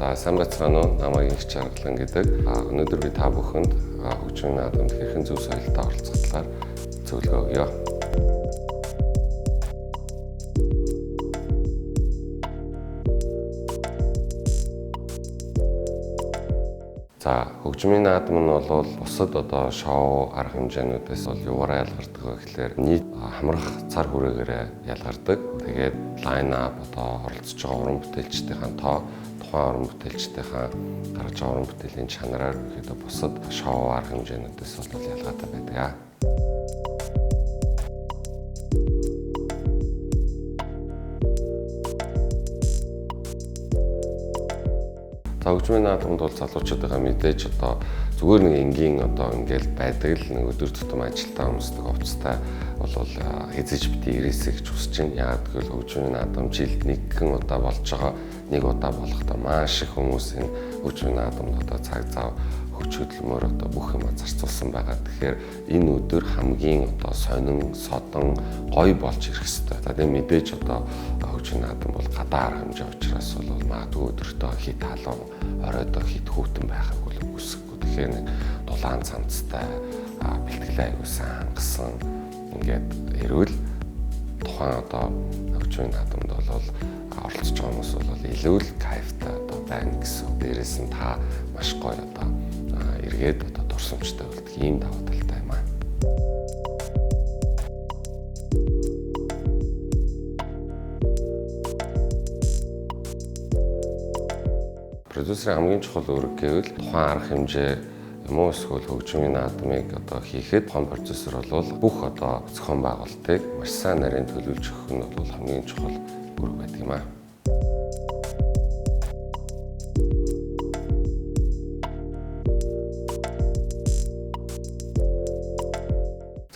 За сайн бацгаана уу? Намайг Инх Чаргалан гэдэг. Өнөөдөр би та бүхэнд хөгжмийн наадамд хэрхэн зөв соёлтой оролцох талаар зөвлөгөө өгье. За хөгжмийн наадам нь бол бусад шоу арга хэмжээнүүдээс юугаар ялгардаг вэ гэхээр нийт хамрах цар хүрээгээр ялгардаг. Тэгээд лайн ап оролцож байгаа уран бүтээлчдийн тоо тухайн уран бүтээлчдийн гаргаж байгаа уран бүтээлийн чанараар ихэд бусад шоу арга хэмжээнүүдээс ялгаатай байдаг. Хөгжмийн наадамд бол залуучуудаа мэдээж зүгээр нэг энгийн ингээл байдаг л нэг өдөр тутам ажилтаа хүмүүсдэг хувцастай бол хэзээ ч бити ирээсэй гэж хүсэж байна. Яагаад гэвэл хөгжмийн наадам жилд нэгэн удаа болж байгаа. Нэг удаа болохдоо маш их хүмүүс энэ хөгжмийн наадамд цаг зав хүч хөдөлмөр бүх юм зарцуулсан байгаа. Тэгэхээр энэ өдөр хамгийн сонин, содон, гоё болж ирэх ёстой. За тийм мэдээж хөгжмийн наадам бол гадаа арга хэмжээ учраас бол магадгүй өдөртөө хит халуун, оройдоо хит хүүтэн байхыг бол үсэхгүй. Тэгэхээр нэг дулаан цамцтай, бэлтгэлээ аягүй хангасан ингээд ирвэл тухайн хөгжмийн наадамд бол оролцож байгаа хүмүүс бол илүү л кайфтай байна гэсэн. Дээрээс нь та маш гоё эргээд дурсамжтай болдог ийм даваа талтай юм аа. Продюсерийн хамгийн чухал үүрэг гэвэл тухайн арга хэмжээ юм уу эсвэл хөгжмийн наадмыг хийхэд тухайн продюсер бол бүх зохион байгуулалтыг маш сайн нарийн төлөвлөж өгөх нь бол хамгийн чухал үүрэг байдаг юм аа.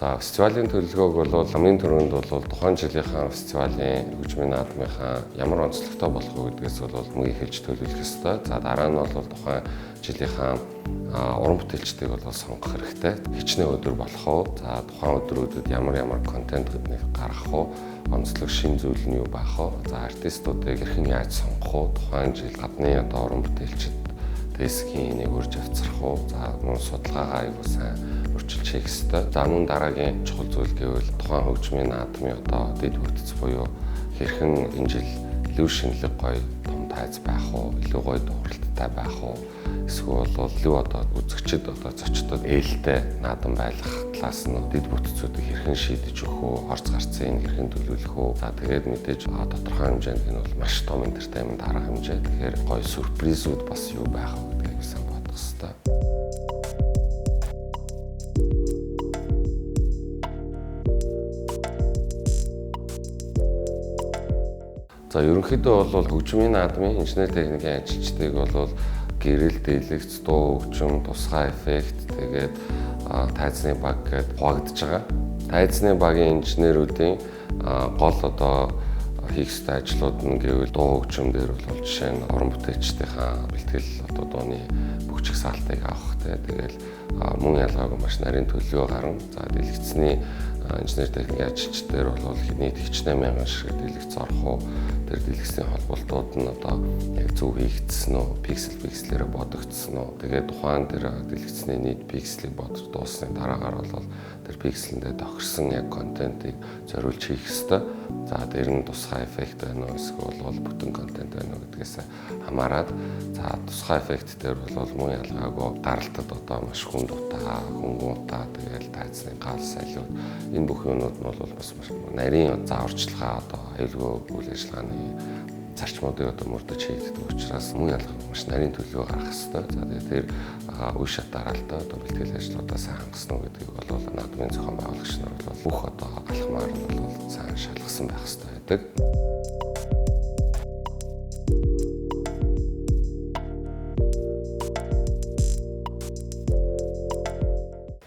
За фестивалийн төлөвлөгөөг бол хамгийн түрүүнд бол тухайн жилийнхаа фестивалийн хөгжмийн наадмынхаа ямар онцлогтой болох вэ гэдгээс бол мөнгө хэлж төлөвлөх ёстой. За дараа нь бол тухайн жилийнхаа уран бүтээлчдийг сонгох хэрэгтэй. Хичнээн өдөр болох уу? За тухайн өдрүүдэд ямар контент гаргах уу? Онцлог шин зүйл нь юу байх вэ? За артистуудыг хэрхэн яаж сонгох уу? Тухайн жил гадны уран бүтээлчд десхийн нэг үрж авцрах уу? За мөн судалгаагаа аягүй сайн урьдчилж хийх ёстой. За мөн дараагийн чухал зүйл гэвэл тухайн хөгжмийн наадмын дэд бүтц буюу хэрхэн энэ жил илүү шинэлэг гоё том тайз байх уу? Илүү гоё дууралттай байх уу? Эсвэл илүү үзэгчд зочдод ээлтэй наадам байлгах талаас нь дэд бүтцүүдийг хэрхэн шийдэж өгөх үү? Орц гарцыг хэрхэн төлөвлөх үү? За тэгээд мэдээж тодорхой хэмжээнд энэ бол маш том entertainment арга хэмжээ. Тэгэхээр гоё сюрпризүүд бас юу байх вэ гэдгийг сайн бодох ёстой. За ерөнхийдөө бол хөгжмийн наадмын инженер техникийн ажилчдыг бол гэрэл дэлгэц, дуу хөгжим, тусгай эффект, тэгээд тайзны баг гэдээ хуваагдж байгаа. Тайзны багийн инженерүүдийн гол хийх ёстой ажлууд нь гэвэл дуу хөгжим дээр бол жишээ нь уран бүтээлчдийн бэлтгэл дууны бүх чагсаалтыг авах тэгээд мөн ялгаагүй маш нарийн төлөвлөгөө гарна. За дэлгэцний инженер техникийн ажилчдаар бол нийт 8,000 шиг дэлгэц орох уу? Тэр дэлгэцийн холболтууд нь яг зөв хийгдсэн үү? Пикселээр бодогдсон уу? Тэгээд тухайн тэр дэлгэцний нийт пикселийг бодож дууссаны дараагаар бол тэр пикселэндээ тохирсон яг контентыг зориулж хийх ёстой. За дээр нь тусгай эффект байна уу? Эсвэл бүтэн контент байна уу гэдгээс хамаарат. За тусгай эффект дээр бол мөн ялгаагүй гаралтад маш хүн дутаа, хөнгүүтаа тэгээд тайзны гал салиуд энэ бүх юмнууд нь бол бас нарийн зааварчилгаа аюулгүй үйл ажиллагааны зарчмуудыг мөрдөж хийгддэг учраас мөн ялгаагүй маш нарийн төлөвлөгөө гаргах ёстой. За тэгээд тэр үе шатаараа л бэлтгэл ажлуудаа сайн хангасан уу гэдгийг бол наадмын зохион байгуулагч нар бол бүх алхмаар нь бол сайн шалгасан байх ёстой байдаг.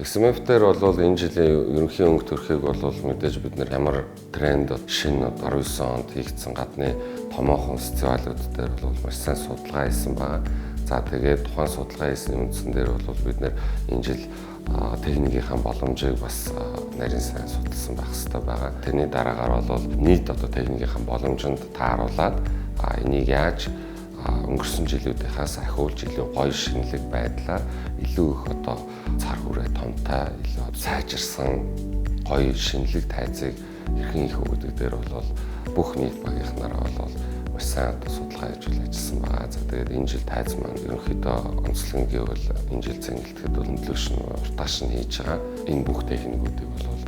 XMF дээр бол энэ жилийн ерөнхий өнгө төрхийг бол мэдээж бид нар ямар тренд шинэ 19 онд хийгдсэн гадны томоохон фестивалууд дээр бол маш сайн судалгаа хийсэн байгаа. За тэгээд тухайн судалгаа хийсний үндсэн дээр бол бид нар энэ жил техникийн боломжийг бас нарийн сайн судалсан байх хэрэгтэй байгаа. Тэрний дараагаар бол нийт техникийн боломжинд тааруулаад энийг яаж өнгөрсөн жилүүдийнхээс ахиулж илүү гоё шинэлэг байдлаар илүү их одоо цар хүрээ томтай илүү сайжирсан гоё шинэлэг тайзыг хэрхэн их өгдөг дээр бол бүх нийт багийнхнаараа бол маш сайн судалгаа хийж ажилласан байгаа. За тэгээд энэ жил тайз маань ерөнхийдөө онцлог нь гэвэл энэ жил цэнгэлдэхэд бол нөлөөшн уртааш нь хийж байгаа. Энэ бүх техникүүдийг бол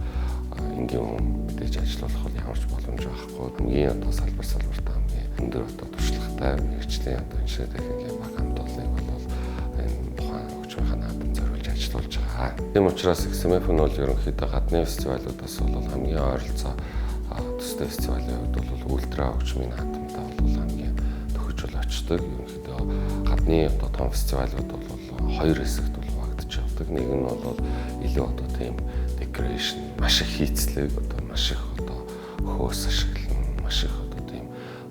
энгийн мэдээж ажиллуулах бол ямар ч боломж байхгүй. Хамгийн одоо салбартаа хамгийн өндөр одоо туршлагатай мэргэжлийн одоо энэ шиг техникийн баг хамт олныг бол энэ тухайн хөгжмийн наадам зориулж ажиллуулж байгаа. Тийм учраас XMF нь бол ерөнхийдөө гадны фестивалуудаас бол хамгийн ойролцоо төстэй фестивалийн хувьд бол ультра хөгжмийн наадамтай бол хамгийн төгсөж очдог. Ерөнхийдөө гадны одоо том фестивалууд бол хоёр хэсэгт бол багтж явдаг. Нэг нь бол илүү одоо тийм decoration маш их хийцлэг одоо маш их одоо хөөс ашиглан маш их одоо тийм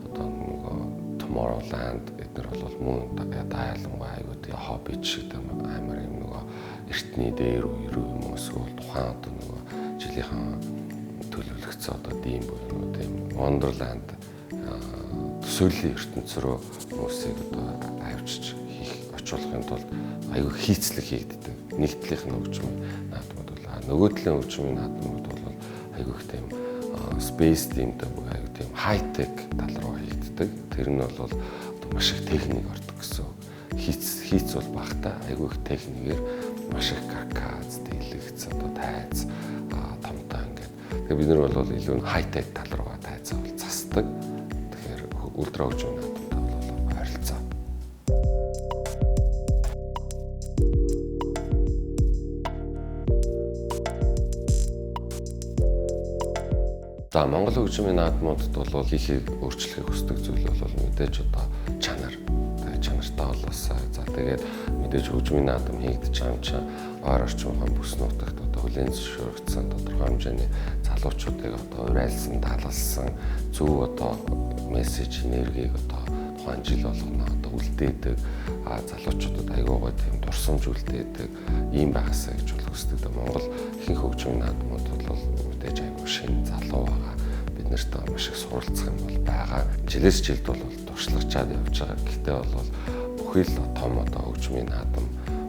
одоо нөгөө Tomorrowland эдгээр бол мөн дайлангаа аюу тийм хобби шиг амар юм нөгөө эртний дээр үерүү юм эсвэл тухайн одоо нөгөө жилийнхэн төлөвлөгцөө одоо тийм буюу тийм Wonderland төсөөллийн ертөнц рүү хүмүүсийг одоо авчиж хийх очуулахын тулд аюу хийцлэг хийгддэг. Нэгдлийнх нь хөгжмийн наадмууд бол нөгөө талын хөгжмийн наадмууд бол аюу их тийм space teamтэй буюу аюу тийм high-tech тал руу хийгддэг. Тэр нь бол маш их техник ордог гэсэн. Хийц бол багтаа аюу их техникээр маш их каркас, дэлгэц, одоо тайз томтой ингээд. Тэгээ бид нар бол илүү high-tech тал руу тайзаа бол засдаг. Тэгэхээр ультра хөгжмийн наадамтай бол ойролцоо. За Монгол хөгжмийн наадмуудад бол хийхийг өөрчлөхийг хүсдэг зүйл бол мэдээж одоо чанар. Тэгээ чанартай болоосаа. За тэгээд мэдээж хөгжмийн наадам хийгдэж байгаа юм чинь ойр орчин ухаан бүс нутагт одоо хүлээн зөвшөөрөгдсөн тодорхой хэмжээний залуучуудыг одоо урайлсан, даалгалсан зөв одоо мессеж, энергийг одоо тухайн жил болгоно одоо үлдээдэг залуучуудад аягүй тийм дурсамж үлдээдэг ийм байгаасаа гэж бол хүсдэг. Монгол ихэнх хөгжмийн наадмууд бол мэдээж аягүй шинэ залуу байгаа. Бид нартай маш их суралцах юм бол байгаа. Жилээс жилд бол туршлагачаад явж байгаа. Гэхдээ бол бүхий л том одоо хөгжмийн наадам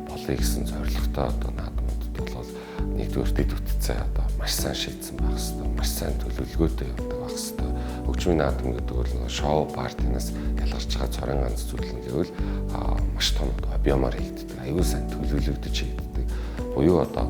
болъё гэсэн зорилготой одоо наадмуудад бол нэгдүгээр дэд үтцээ одоо маш сайн шийдсэн байх хэвээр, маш сайн төлөвлөгөөтэй явдаг байх хэвээр. Хөгжмийн наадам гэдэг бол шоу партинаас ялгарч байгаа цорын ганц зүйл нь гэвэл маш том объемаар хийгддэг. Аюул сайн төлөвлөгдөж хийгддэг. Буюу одоо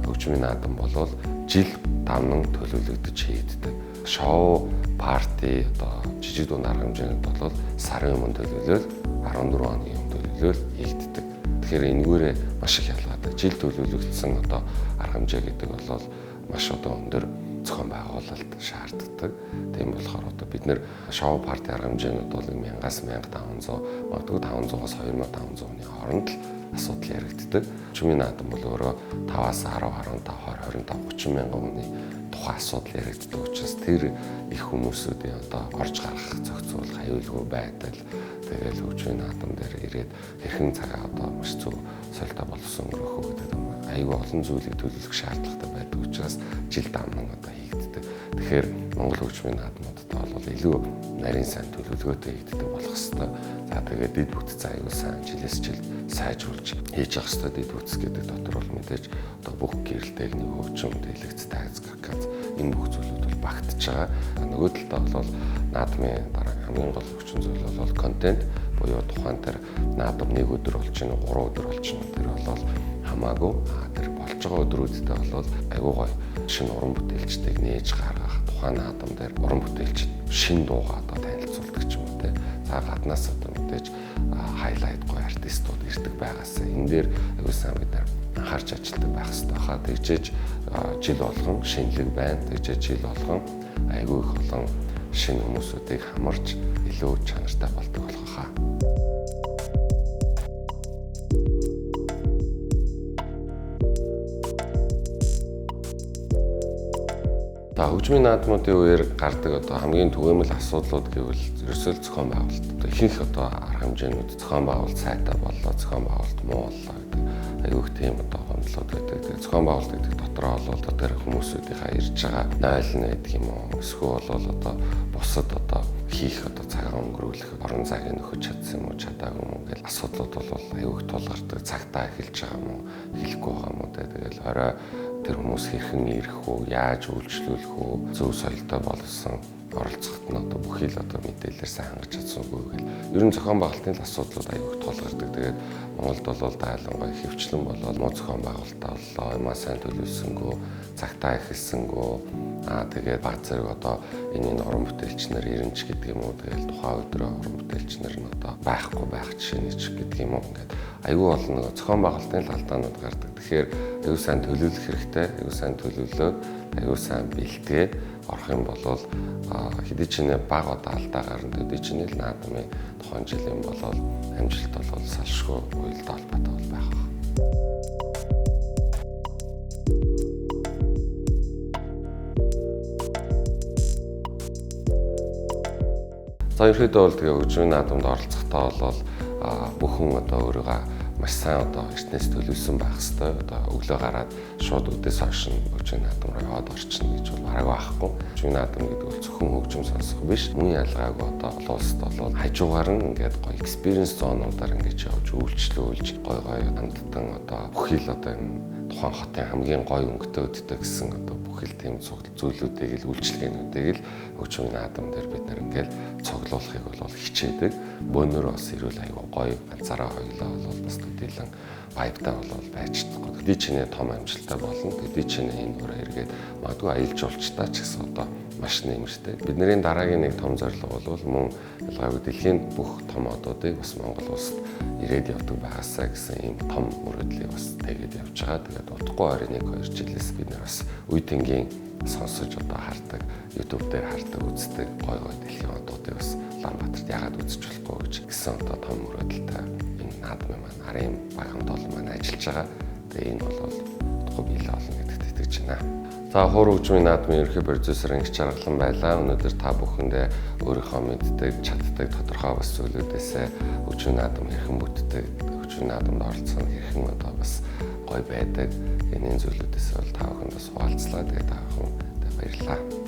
хөгжмийн наадам болвол жил давнан төлөвлөгдөж хийгддэг. Шоу, парти одоо жижиг дунд арга хэмжээнд бол сарын өмнө төлөвлөл 14 хоногийн өмнө төлөвлөл хийгддэг. Тэгэхээр энэгээрээ маш их ялгаатай. Жил төлөвлөгдсөн одоо арга хэмжээ гэдэг бол маш одоо өндөр зохион байгуулалт шаарддаг. Тийм болохоор одоо бид нэр шоу парти арга хэмжээнүүд бол 1000-аас 1500, магадгүй 500-аас 2500 оны хооронд л асуудал яригддаг. Хөгжмийн наадам бол өөрөө 5-аас 10, 15, 20, 25, 30 мянган хүний тухайн асуудал яригддаг учраас тэр их хүмүүсүүдийн одоо орж гарах зохицуулах аюулгүй байдал тэгэл хөгжмийн наадам дээр ирээд хэрхэн цагаа одоо маш зөв солиотой болсон өнгөрөх гэдэг юм. Аюул олон зүйлийг төлөвлөх шаардлагатай байдаг учраас жил давнан одоо хийгддэг. Тэгэхээр Монгол хөгжмийн наадмуудад бол илүү нарийн сайн төлөвлөгөөтэй хийгддэг болох хэвээр. За тэгээд дэд бүтц аюул сайн жилээс жил сайжруулж хийж явах хэвээр дэд бүтц гэдэг дотор бол мэдээж одоо бүх гэрэл техник хөгжим, дэлгэц, тайз, каркас энэ бүх зүйлүүд бол багтж байгаа. Нөгөө талдаа бол наадмын дараа хамгийн гол хүчин зүйл бол контент буюу тухайн тэр наадам 1 өдөр болж байна, 3 өдөр болж байна. Тэр бол хамаагүй тэр болж байгаа өдрүүдэд бол аюу гой шинэ уран бүтээлчдийг нээж гаргах, тухайн наадам дээр уран бүтээлчд шинэ дуугаа одоо танилцуулдаг ч юм уу те. За гаднаас одоо мэдээж хайлайт гой артистууд ирдэг байгаасаа энэ дээр аюу сайн бид нар анхаарч ажилладаг байх хэрэгтэй хаа. Тэгжээж жил болгон шинэлэг байна. Тэгжээж жил болгон аюу их олон шинэ хүмүүсүүдийг хамарч илүү чанартай болдог болох хаа. За хөгжмийн наадмуудын үеэр гардаг одоо хамгийн түгээмэл асуудлууд гэвэл ерөөсөө зохион байгуулалт. Одоо ихэнх одоо арга хэмжээнүүд зохион байгуулалт сайтай боллоо, зохион байгуулалт муу боллоо гэдэг аюух тийм одоо гомдлууд байдаг. Тэгээ зохион байгуулалт гэдэг дотроо бол одоо тэр хүмүүсүүдийнхаа ирж байгаа нойл нь байдаг юм уу? Эсвэл бол одоо бусад одоо хийх одоо цагаа өнгөрүүлэх орон зайг нөхөж чадсан юм уу, чадаагүй юм уу гэх асуудлууд бол аюух тулгардаг. Цагтаа эхэлж байгаа юм уу, эхлэхгүй байгаа юм уу? Тэгэл орой тэр хүмүүс хэрхэн ирэх үү, яаж үйлчлүүлэх үү, зөв соёлтой болсон оролцоход нь одоо бүхий л одоо мэдээлэлээр сайн хангаж чадсангүй гэл. Ер нь зохион байгуулалтын асуудлууд аюух тулгардаг. Тэгээд Монголд бол дайлангуй хөвчлэн болоод муу зохион байгуулалтаа боллоо, ямаа сайн төлөвлөсөнгөө, цагтаа эхэлсэнгөө, тэгээд баг зэрэг одоо энэ уран бүтээлчнэр ирэнч гэдэг юм уу, тэгээд тухайн өдрөө уран бүтээлчнэр нь одоо байхгүй байх жишээ ч гэдэг юм уу. Ингээд аюу бол нэг зохион байгуулалтын талдаанууд гардаг. Тэгэхээр аюу сайн төлөвлөх хэрэгтэй, аюу сайн төлөвлөөд, аюу сайн бэлтгээд орох юм бол хэдий ч нэ баг одоо алдаа гарна, хэдий ч нэ наадмын тухайн жилийн болол амжилт бол салшгүй уялдаа холбоотой бол байх. За ерөөдөө бол тэгээ хөгжмийн наадамд оролцохдоо бол бүхэн одоо өөрийгөө маш сайн одоо эртнээс төлөвлөсөн байх хэрэгтэй. Одоо өглөө гараад шууд өдөөс хойш нь хөгжмийн наадам руу яваад орчихно гэж бол бараг байхгүй. Хөгжмийн наадам гэдэг бол зөвхөн хөгжим сонсох биш. Мөн ялгаагүй одоо олон улсад бол хажуугаар нь ингээд гоё experience зоонуудаар ингээд явж үйлчлүүлж гоё хандтан одоо бүхий л одоо энэ тухайн хотын хамгийн гоё өнгөтэй өдтэй гэсэн одоо бүхий л тийм зүйлүүдийг л үйлчлэгээнүүдийг л хөгжмийн наадам дээр бид нар ингээд цуглуулахыг бол хичээдэг. Бөөнөр бас ирүүл аюу гоё ганцаараа хоёлаа бол бас төдийлөн вайбтай бол байж чадахгүй. Тэдий чиний том амжилттай болно. Тэдий чиний энэ өрөө эргээд магадгүй аялал жуулчдаа ч гэсэн одоо маш нэмэртэй. Бидний дараагийн нэг том зорилго бол мөн ялгаагүй дэлхийн бүх том одуудыг бас Монгол улсад ирээд явдаг байгаасаа гэсэн ийм том мөрөөдлийг бас тэгээд явж байгаа. Тэгээд удахгүй ойрын 1-2 жилээс бид нар бас үе тэнгийн сонсож одоо хардаг, YouTube дээр хардаг, үздэг гой дэлхийн одуудыг бас Улаанбаатарт яагаад үзэж болохгүй гэж гэсэн одоо том мөрөөдөлтэй энэ наадмын маань арын багамд олон маань ажиллаж байгаа. Тэгээ энэ бол удахгүй биелээ олон гэдэгт итгэж байна. За хуур хөгжмийн наадмын ерөнхий продюсер Ангич Жаргалан байлаа. Өнөөдөр та бүхэндээ өөрийнхөө мэддэг, чаддаг тодорхой бас зүйлүүдээсээ хөгжмийн наадам хэрхэн бүтдэг, хөгжмийн наадамд оролцох нь хэрхэн одоо бас гоё байдаг. Энэ зүйлүүдээс бол та бүхэнд бас хуваалцлаа. Тэгээ та бүхэнд баярлалаа.